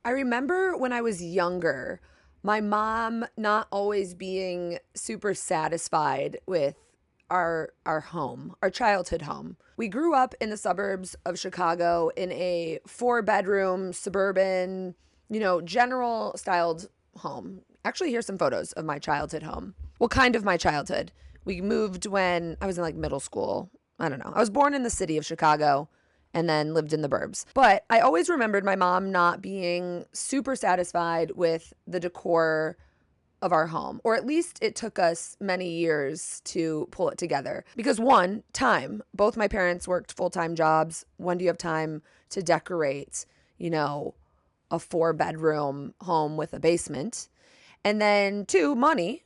I remember when I was younger, my mom not always being super satisfied with our home, our childhood home. We grew up in the suburbs of Chicago in a four-bedroom suburban, general styled home. Actually, here's some photos of my childhood home. Well, kind of my childhood. We moved when I was in like middle school. I don't know. I was born in the city of Chicago and then lived in the burbs. But I always remembered my mom not being super satisfied with the decor of our home, or at least it took us many years to pull it together. Because one, time. Both my parents worked full-time jobs. When do you have time to decorate, a four-bedroom home with a basement? And then two, money.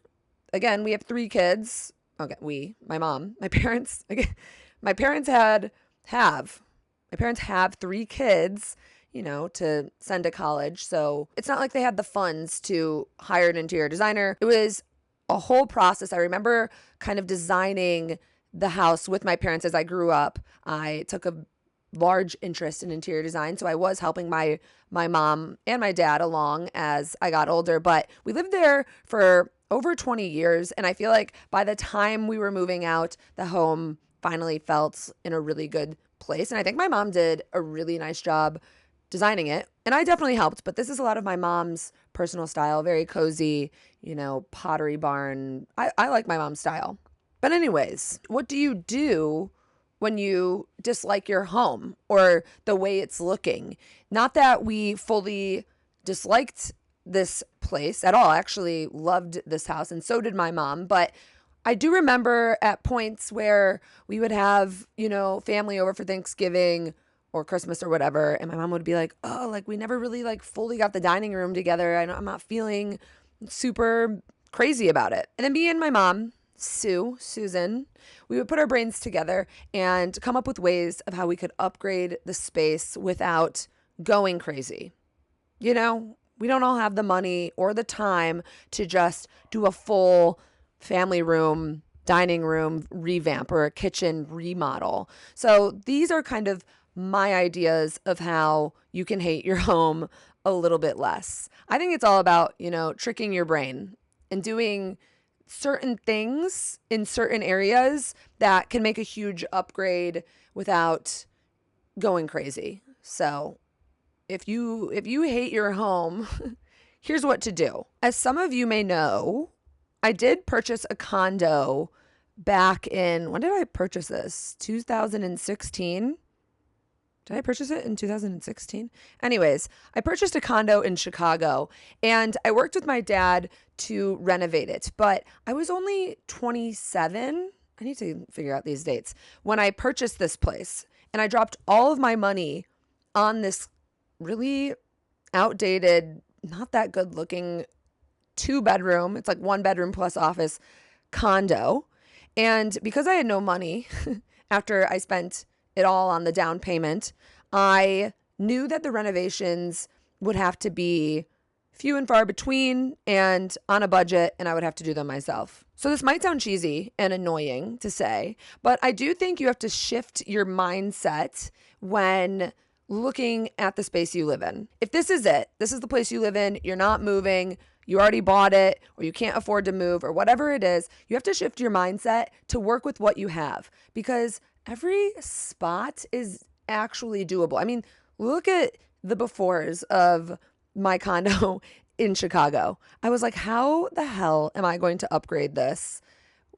Again, we have three kids. Okay, my mom, my parents, again, my parents have my parents have three kids, to send to college. So it's not like they had the funds to hire an interior designer. It was a whole process. I remember kind of designing the house with my parents as I grew up. I took a large interest in interior design, so I was helping my mom and my dad along as I got older, but we lived there for over 20 years, and I feel like by the time we were moving out, the home finally felt in a really good place. And I think my mom did a really nice job designing it. And I definitely helped, but this is a lot of my mom's personal style, very cozy, pottery barn. I like my mom's style. But, anyways, what do you do when you dislike your home or the way it's looking? Not that we fully disliked this place at all. I actually loved this house, and so did my mom. But I do remember at points where we would have, family over for Thanksgiving or Christmas or whatever, and my mom would be like, "Oh, like we never really like fully got the dining room together. I'm not feeling super crazy about it." And then me and my mom, Susan, we would put our brains together and come up with ways of how we could upgrade the space without going crazy. We don't all have the money or the time to just do a full family room, dining room revamp or a kitchen remodel. So these are kind of my ideas of how you can hate your home a little bit less. I think it's all about, tricking your brain and doing certain things in certain areas that can make a huge upgrade without going crazy. So if you hate your home, here's what to do. As some of you may know, I did purchase a condo back in, when did I purchase this? 2016? Did I purchase it in 2016? Anyways, I purchased a condo in Chicago and I worked with my dad to renovate it, but I was only 27. I need to figure out these dates when I purchased this place, and I dropped all of my money on this really outdated, not that good looking two-bedroom, it's like one bedroom plus office condo. And because I had no money after I spent it all on the down payment, I knew that the renovations would have to be few and far between and on a budget, and I would have to do them myself. So this might sound cheesy and annoying to say, but I do think you have to shift your mindset when looking at the space you live in. If this is it, this is the place you live in, you're not moving, you already bought it, or you can't afford to move, or whatever it is, you have to shift your mindset to work with what you have, because every spot is actually doable. I mean, look at the befores of my condo in Chicago. I was like, how the hell am I going to upgrade this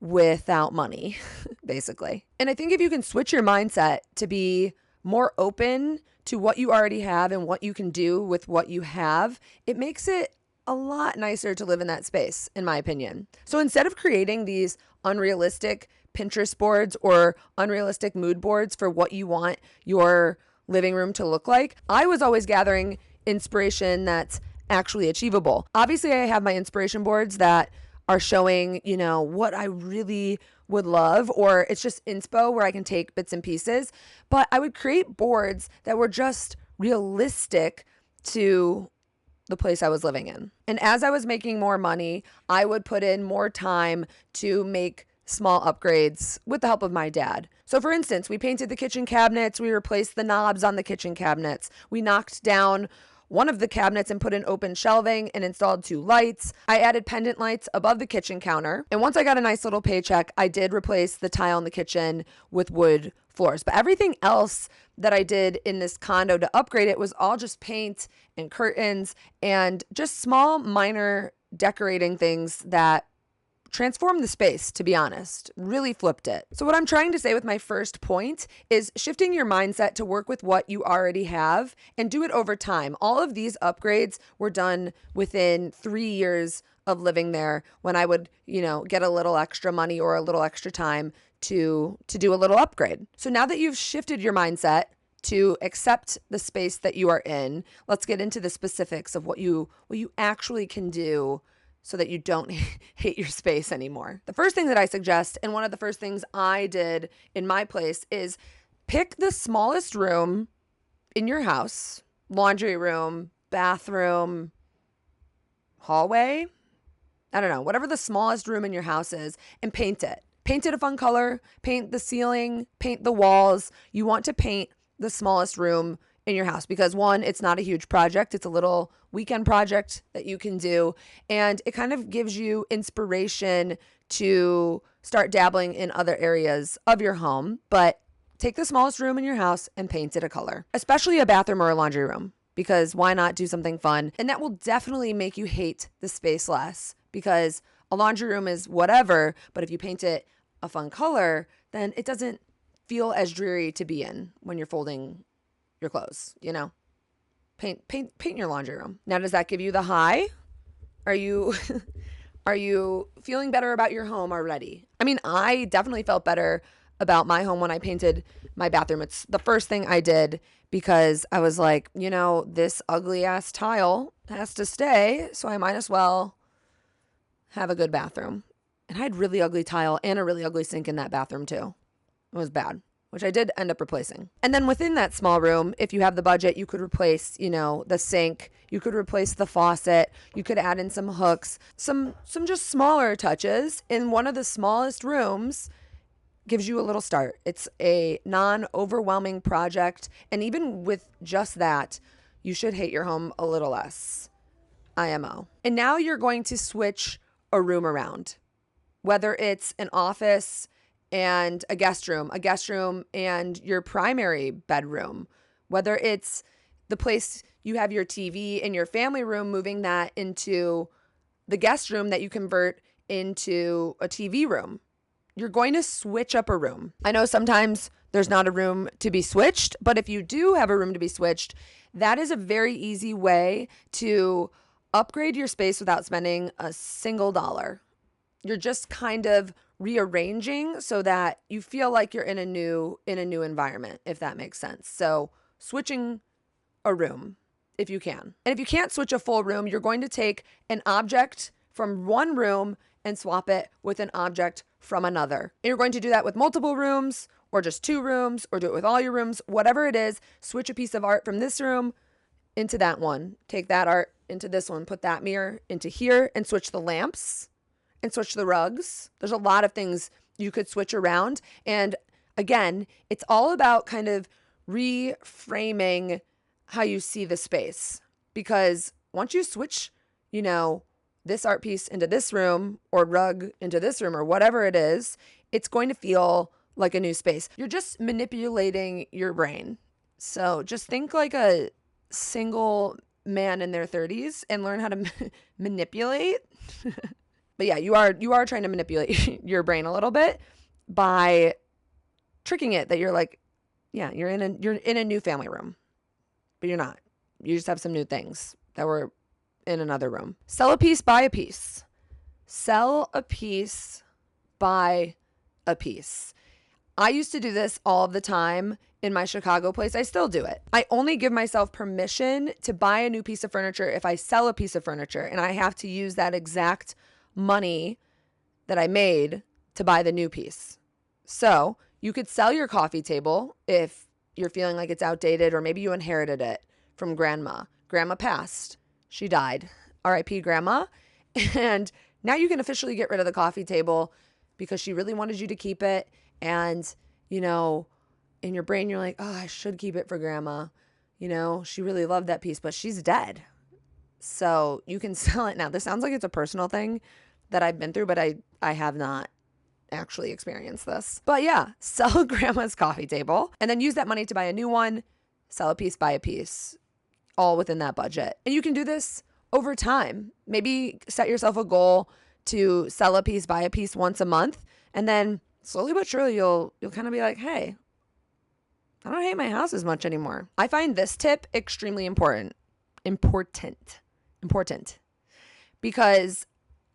without money, basically? And I think if you can switch your mindset to be more open to what you already have and what you can do with what you have, it makes it a lot nicer to live in that space, in my opinion. So instead of creating these unrealistic Pinterest boards or unrealistic mood boards for what you want your living room to look like, I was always gathering inspiration that's actually achievable. Obviously, I have my inspiration boards that are showing, what I really would love, or it's just inspo where I can take bits and pieces. But I would create boards that were just realistic to the place I was living in. And as I was making more money, I would put in more time to make small upgrades with the help of my dad. So for instance, we painted the kitchen cabinets, we replaced the knobs on the kitchen cabinets, we knocked down one of the cabinets and put in open shelving and installed 2 lights. I added pendant lights above the kitchen counter. And once I got a nice little paycheck, I did replace the tile in the kitchen with wood floors. But everything else that I did in this condo to upgrade it was all just paint and curtains and just small, minor decorating things that transformed the space, to be honest, really flipped it. So what I'm trying to say with my first point is shifting your mindset to work with what you already have and do it over time. All of these upgrades were done within 3 years of living there when I would, get a little extra money or a little extra time to do a little upgrade. So now that you've shifted your mindset to accept the space that you are in, let's get into the specifics of what you actually can do so that you don't hate your space anymore. The first thing that I suggest, and one of the first things I did in my place, is pick the smallest room in your house, laundry room, bathroom, hallway, I don't know, whatever the smallest room in your house is, and paint it. Paint it a fun color, paint the ceiling, paint the walls. You want to paint the smallest room in your house because, one, it's not a huge project. It's a little weekend project that you can do. And it kind of gives you inspiration to start dabbling in other areas of your home. But take the smallest room in your house and paint it a color, especially a bathroom or a laundry room, because why not do something fun? And that will definitely make you hate the space less, because a laundry room is whatever, but if you paint it a fun color, then it doesn't feel as dreary to be in when you're folding your clothes, paint your laundry room. Now, does that give you the high? Are you feeling better about your home already? I mean, I definitely felt better about my home when I painted my bathroom. It's the first thing I did because I was like, this ugly ass tile has to stay, so I might as well have a good bathroom. And I had really ugly tile and a really ugly sink in that bathroom too. It was bad, which I did end up replacing. And then within that small room, if you have the budget, you could replace, the sink, you could replace the faucet, you could add in some hooks, some just smaller touches in one of the smallest rooms gives you a little start. It's a non-overwhelming project. And even with just that, you should hate your home a little less. IMO. And now you're going to switch a room around, whether it's an office and a guest room and your primary bedroom, whether it's the place you have your TV in your family room, moving that into the guest room that you convert into a TV room. You're going to switch up a room. I know sometimes there's not a room to be switched, but if you do have a room to be switched, that is a very easy way to upgrade your space without spending a single dollar. You're just kind of rearranging so that you feel like you're in a new environment, if that makes sense. So switching a room if you can. And if you can't switch a full room, you're going to take an object from one room and swap it with an object from another. And you're going to do that with multiple rooms or just 2 rooms or do it with all your rooms, whatever it is. Switch a piece of art from this room into that one. Take that art into this one, put that mirror into here and switch the lamps and switch the rugs. There's a lot of things you could switch around. And again, it's all about kind of reframing how you see the space. Because once you switch, this art piece into this room or rug into this room or whatever it is, it's going to feel like a new space. You're just manipulating your brain. So just think like a single man in their 30s and learn how to manipulate. But yeah, you are trying to manipulate your brain a little bit by tricking it that you're like, yeah, you're in a new family room, but you're not. You just have some new things that were in another room. Sell a piece, buy a piece. Sell a piece, buy a piece. I used to do this all of the time in my Chicago place. I still do it. I only give myself permission to buy a new piece of furniture if I sell a piece of furniture, and I have to use that exact money that I made to buy the new piece. So you could sell your coffee table if you're feeling like it's outdated, or maybe you inherited it from grandma. Grandma passed. She died. R.I.P. grandma. And now you can officially get rid of the coffee table because she really wanted you to keep it. And, in your brain, you're like, oh, I should keep it for grandma. you know, she really loved that piece, but she's dead. So you can sell it now. This sounds like it's a personal thing that I've been through, but I have not actually experienced this. But yeah, sell grandma's coffee table and then use that money to buy a new one, sell a piece, buy a piece, all within that budget. And you can do this over time. Maybe set yourself a goal to sell a piece, buy a piece once a month, and then slowly but surely you'll kind of be like, hey, I don't hate my house as much anymore. I find this tip extremely important because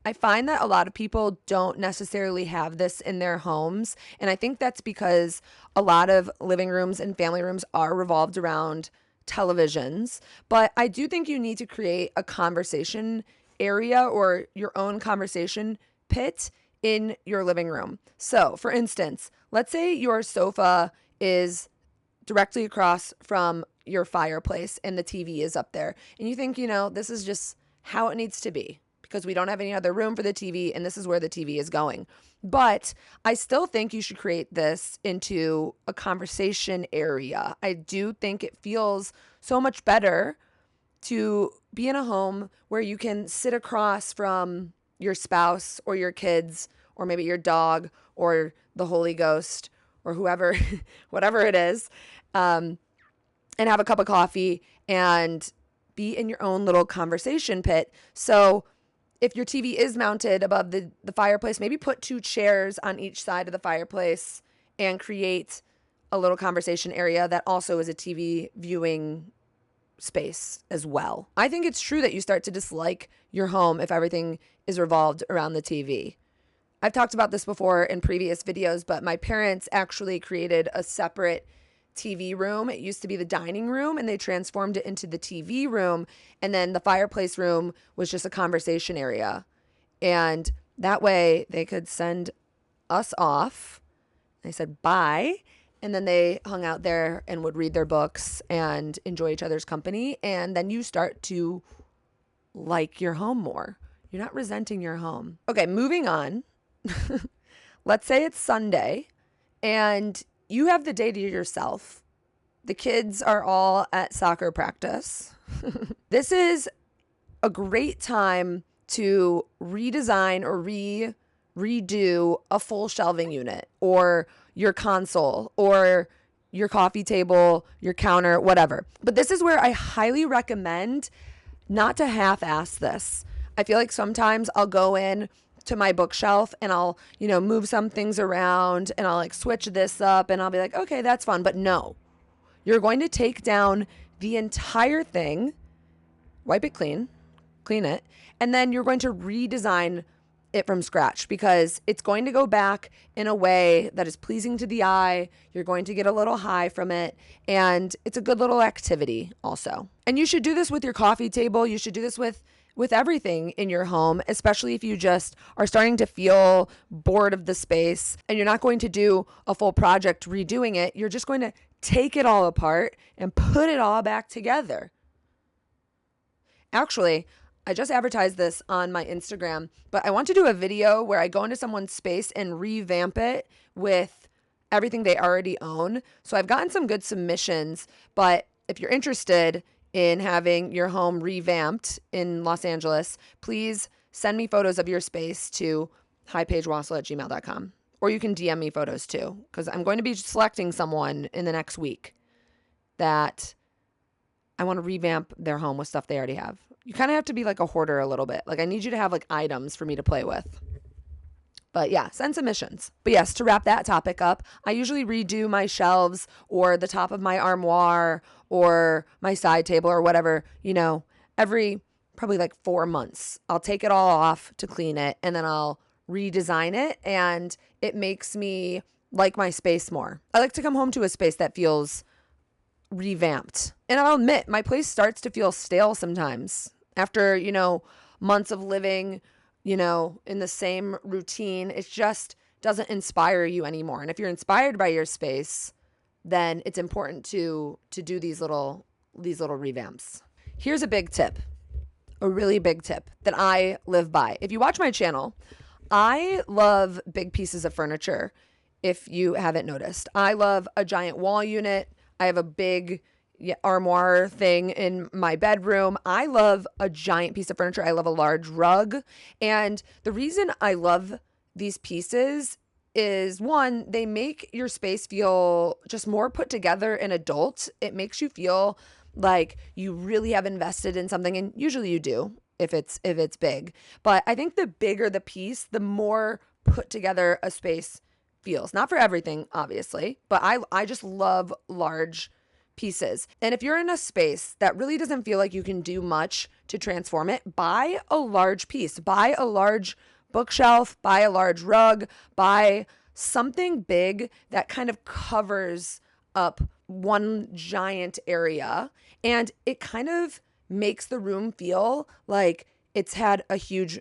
I find that a lot of people don't necessarily have this in their homes. And I think that's because a lot of living rooms and family rooms are revolved around televisions. But I do think you need to create a conversation area or your own conversation pit in your living room. So, for instance, let's say your sofa is directly across from your fireplace and the TV is up there. And you think, you know, this is just how it needs to be because we don't have any other room for the TV and this is where the TV is going. But I still think you should create this into a conversation area. I do think it feels so much better to be in a home where you can sit across from your spouse or your kids or maybe your dog or the Holy Ghost or whoever, whatever it is, and have a cup of coffee and be in your own little conversation pit. So if your TV is mounted above the fireplace, maybe put 2 chairs on each side of the fireplace and create a little conversation area that also is a TV viewing space as well. I think it's true that you start to dislike your home if everything is revolved around the TV. I've talked about this before in previous videos, but my parents actually created a separate TV room. It used to be the dining room and they transformed it into the TV room. And then the fireplace room was just a conversation area. And that way they could send us off. They said bye. And then they hung out there and would read their books and enjoy each other's company. And then you start to like your home more. You're not resenting your home. Okay, moving on. Let's say it's Sunday and you have the day to yourself. The kids are all at soccer practice. This is a great time to redesign or redo a full shelving unit or your console or your coffee table, your counter, whatever. But this is where I highly recommend not to half-ass this. I feel like sometimes I'll go in to my bookshelf and I'll, move some things around and I'll like switch this up and I'll be like, okay, that's fun. But no, you're going to take down the entire thing, wipe it clean it, and then you're going to redesign it from scratch because it's going to go back in a way that is pleasing to the eye. You're going to get a little high from it, and it's a good little activity also. And you should do this with your coffee table. You should do this with everything in your home, especially if you just are starting to feel bored of the space and you're not going to do a full project redoing it. You're just going to take it all apart and put it all back together. Actually, I just advertised this on my Instagram, but I want to do a video where I go into someone's space and revamp it with everything they already own. So I've gotten some good submissions, but if you're interested in having your home revamped in Los Angeles, please send me photos of your space to hipaigewassel@gmail.com. Or you can DM me photos too, because I'm going to be selecting someone in the next week that I want to revamp their home with stuff they already have. You kind of have to be like a hoarder a little bit. Like I need you to have like items for me to play with. But yeah, send submissions. But yes, to wrap that topic up, I usually redo my shelves or the top of my armoire or my side table or whatever, every probably like 4 months. I'll take it all off to clean it and then I'll redesign it and it makes me like my space more. I like to come home to a space that feels revamped. And I'll admit, my place starts to feel stale sometimes after, months of living in the same routine. It just doesn't inspire you anymore. And if you're inspired by your space, then it's important to do these little revamps. Here's a big tip, a really big tip that I live by. If you watch my channel, I love big pieces of furniture. If you haven't noticed, I love a giant wall unit. I have a big, armoire thing in my bedroom. I love a giant piece of furniture. I love a large rug. And the reason I love these pieces is, one, they make your space feel just more put together and adult. It makes you feel like you really have invested in something, and usually you do if it's big. But I think the bigger the piece, the more put together a space feels. Not for everything, obviously, but I just love large pieces. And if you're in a space that really doesn't feel like you can do much to transform it, buy a large piece. Buy a large bookshelf, buy a large rug, buy something big that kind of covers up one giant area, and it kind of makes the room feel like it's had a huge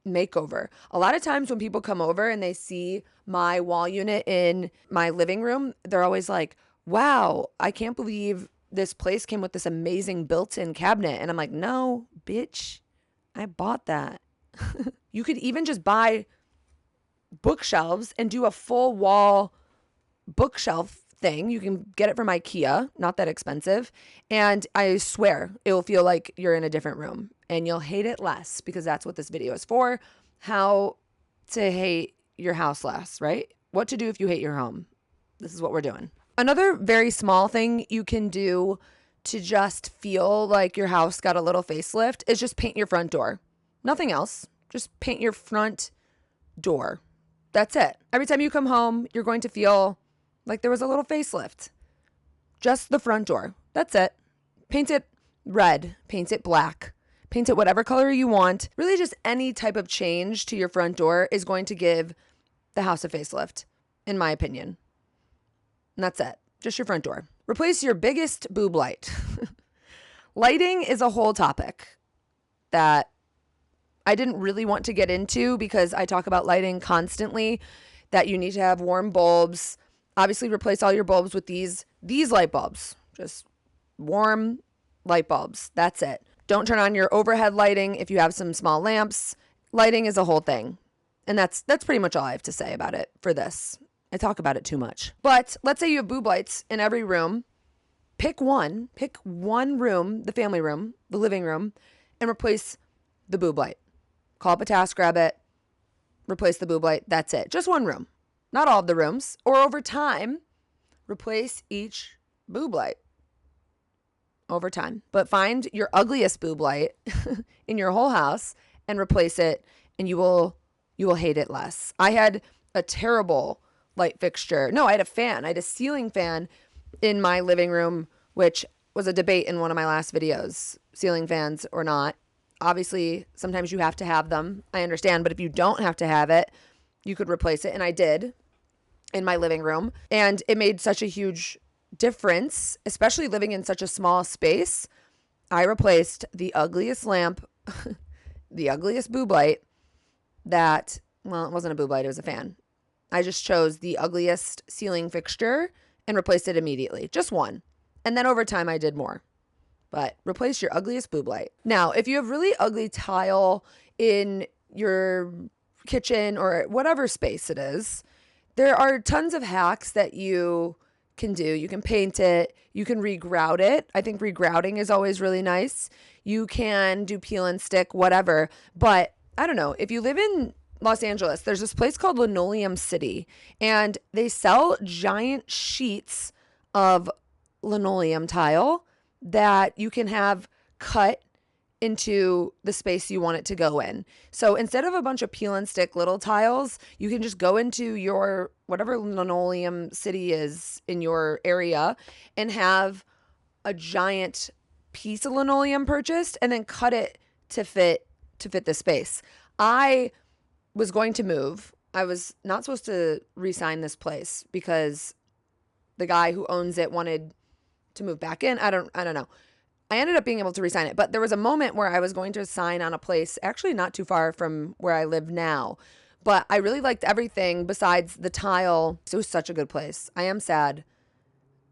makeover. A lot of times when people come over and they see my wall unit in my living room, they're always like, wow, I can't believe this place came with this amazing built-in cabinet. And I'm like, no, bitch, I bought that. You could even just buy bookshelves and do a full wall bookshelf thing. You can get it from IKEA, not that expensive. And I swear it will feel like you're in a different room, and you'll hate it less, because that's what this video is for. How to hate your house less, right? What to do if you hate your home. This is what we're doing. Another very small thing you can do to just feel like your house got a little facelift is just paint your front door. Nothing else. Just paint your front door. That's it. Every time you come home, you're going to feel like there was a little facelift. Just the front door. That's it. Paint it red. Paint it black. Paint it whatever color you want. Really, just any type of change to your front door is going to give the house a facelift, in my opinion. And that's it. Just your front door. Replace your biggest boob light. Lighting is a whole topic that I didn't really want to get into, because I talk about lighting constantly, that you need to have warm bulbs. Obviously, replace all your bulbs with these light bulbs. Just warm light bulbs. That's it. Don't turn on your overhead lighting if you have some small lamps. Lighting is a whole thing. And that's pretty much all I have to say about it for this. I talk about it too much. But let's say you have boob lights in every room. Pick one room, the family room, the living room, and replace the boob light. Call up a task, grab it, replace the boob light. That's it. Just one room. Not all of the rooms. Or over time, replace each boob light. Over time. But find your ugliest boob light in your whole house and replace it, and you will hate it less. I had a terrible light fixture. No, I had a fan. I had a ceiling fan in my living room, which was a debate in one of my last videos, ceiling fans or not. Obviously, sometimes you have to have them. I understand. But if you don't have to have it, you could replace it. And I did in my living room. And it made such a huge difference, especially living in such a small space. I replaced the ugliest lamp, the ugliest boob light that, well, it wasn't a boob light, it was a fan. I just chose the ugliest ceiling fixture and replaced it immediately. Just one. And then over time, I did more. But replace your ugliest boob light. Now, if you have really ugly tile in your kitchen or whatever space it is, there are tons of hacks that you can do. You can paint it. You can regrout it. I think regrouting is always really nice. You can do peel and stick, whatever. But I don't know. If you live in Los Angeles, there's this place called Linoleum City, and they sell giant sheets of linoleum tile that you can have cut into the space you want it to go in. So instead of a bunch of peel and stick little tiles, you can just go into your whatever Linoleum City is in your area and have a giant piece of linoleum purchased and then cut it to fit the space. I was going to move. I was not supposed to re-sign this place because the guy who owns it wanted to move back in. I don't know. I ended up being able to re-sign it, but there was a moment where I was going to sign on a place actually not too far from where I live now, but I really liked everything besides the tile. It was such a good place. I am sad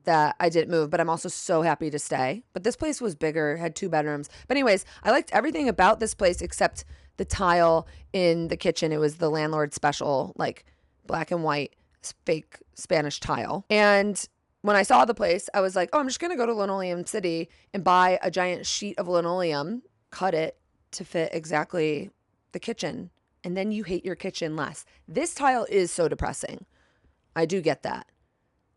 that I didn't move, but I'm also so happy to stay. But this place was bigger, had 2 bedrooms. But anyways, I liked everything about this place except the tile in the kitchen. It was the landlord special, like black and white fake Spanish tile. And when I saw the place, I was like, oh, I'm just going to go to Linoleum City and buy a giant sheet of linoleum, cut it to fit exactly the kitchen. And then you hate your kitchen less. This tile is so depressing. I do get that.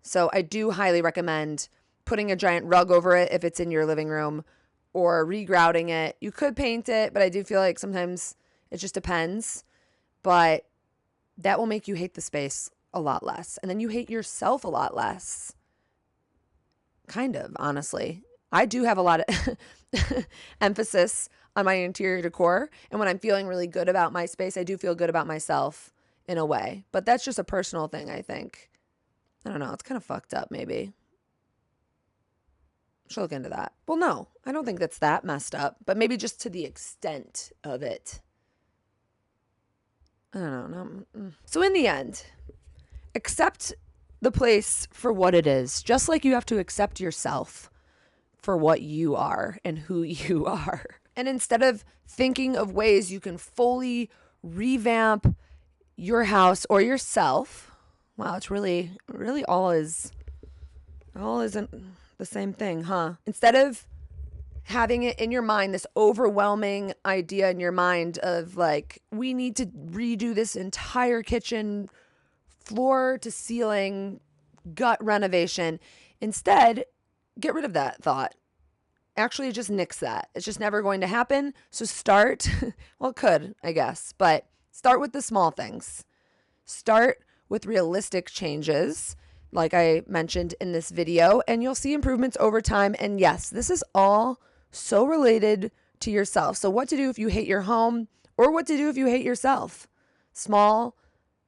So I do highly recommend putting a giant rug over it if it's in your living room, or regrouting it. You could paint it, but I do feel like sometimes it just depends. But that will make you hate the space a lot less. And then you hate yourself a lot less. Kind of, honestly. I do have a lot of emphasis on my interior decor. And when I'm feeling really good about my space, I do feel good about myself in a way. But that's just a personal thing, I think. I don't know. It's kind of fucked up, maybe. Should look into that. Well, no, I don't think that's that messed up, but maybe just to the extent of it. I don't know. No. So in the end, accept the place for what it is, just like you have to accept yourself for what you are and who you are. And instead of thinking of ways you can fully revamp your house or yourself, wow, it's really all isn't the same thing, huh? Instead of having it in your mind, this overwhelming idea in your mind of like, we need to redo this entire kitchen, floor to ceiling, gut renovation. Instead, get rid of that thought. Actually, just nix that. It's just never going to happen. So start, well, it could, I guess, but start with the small things. Start with realistic changes, like I mentioned in this video, and you'll see improvements over time. And yes, this is all so related to yourself. So what to do if you hate your home, or what to do if you hate yourself. Small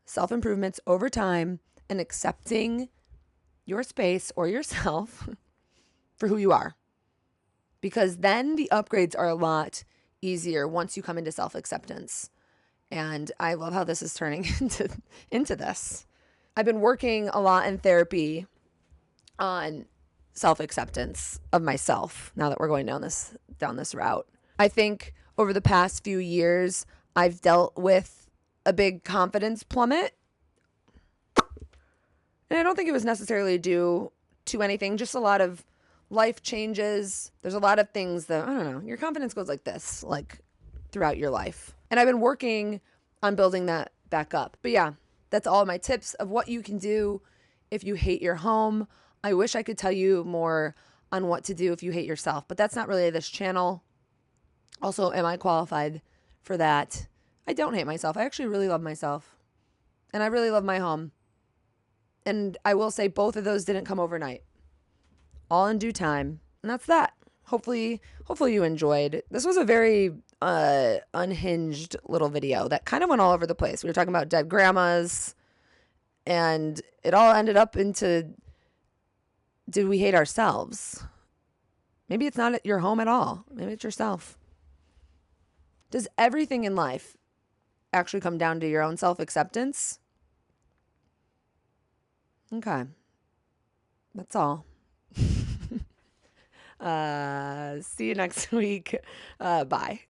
self-improvements over time, and accepting your space or yourself for who you are. Because then the upgrades are a lot easier once you come into self-acceptance. And I love how this is turning into this. I've been working a lot in therapy on self-acceptance of myself now that we're going down this route. I think over the past few years, I've dealt with a big confidence plummet. And I don't think it was necessarily due to anything, just a lot of life changes. There's a lot of things that, I don't know, your confidence goes like this, like throughout your life. And I've been working on building that back up. But yeah, that's all my tips of what you can do if you hate your home. I wish I could tell you more on what to do if you hate yourself, but that's not really this channel. Also, am I qualified for that? I don't hate myself. I actually really love myself. And I really love my home. And I will say both of those didn't come overnight. All in due time. And that's that. Hopefully you enjoyed. This was a very unhinged little video that kind of went all over the place. We were talking about dead grandmas, and it all ended up into, did we hate ourselves? Maybe it's not at your home at all. Maybe it's yourself. Does everything in life actually come down to your own self-acceptance? Okay. That's all. See you next week. Bye.